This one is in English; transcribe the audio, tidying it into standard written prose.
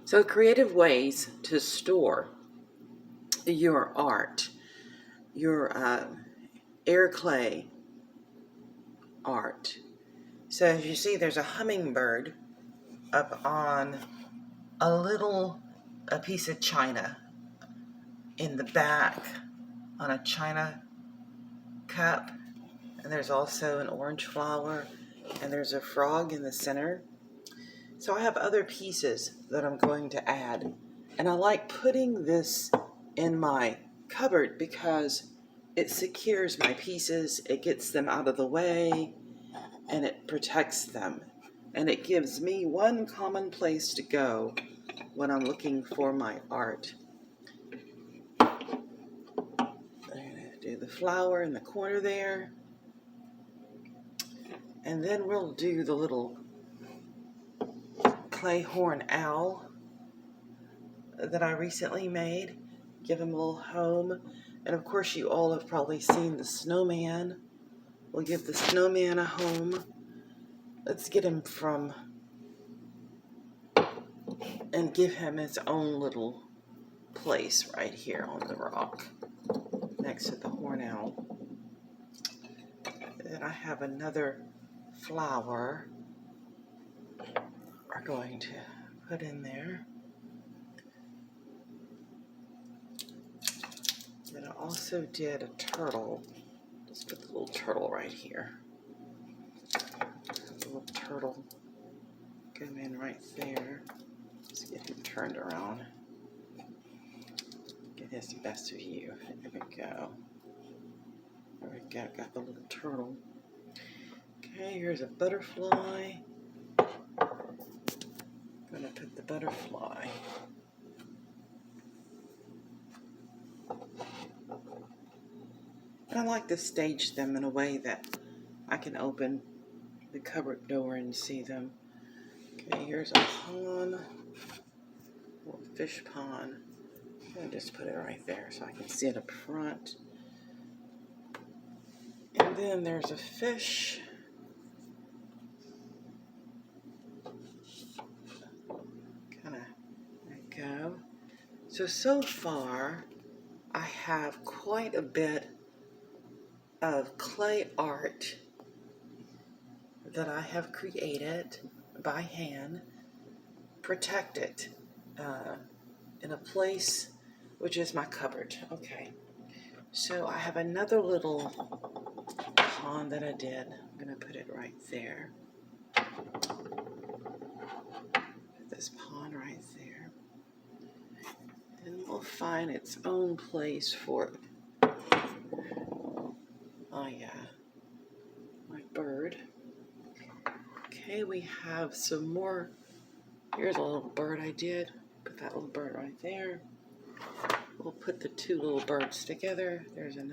So creative ways to store your art, your air clay art. So as you see, there's a hummingbird up on a piece of china in the back on a china cup. And there's also an orange flower, and there's a frog in the center. So I have other pieces that I'm going to add. And I like putting this in my cupboard because it secures my pieces, it gets them out of the way, and it protects them. And it gives me one common place to go when I'm looking for my art. I'm going to do the flower in the corner there. And then we'll do the little clay horn owl that I recently made. Give him a little home. And of course you all have probably seen the snowman. We'll give the snowman a home. Let's get him and give him his own little place right here on the rock next to the horn owl. Then I have another flower we're going to put in there. Then I also did a turtle. Let's put the little turtle right here. The little turtle come in right there. Let's get him turned around. Get his best view. There we go. There we go. Got the little turtle. Okay, here's a butterfly. I'm gonna put the butterfly. And I like to stage them in a way that I can open the cupboard door and see them. Okay, here's a pond, a little fish pond. I'm gonna just put it right there so I can see it up front. And then there's a fish. There we go. So far, I have quite a bit of clay art that I have created by hand, protected in a place which is my cupboard. Okay, so I have another little pond that I did. I'm gonna put it right there. Put this pond right there. And we'll find its own place for it. Oh yeah, my bird. Okay, we have some more. Here's a little bird I did. Put that little bird right there. We'll put the two little birds together. There's another.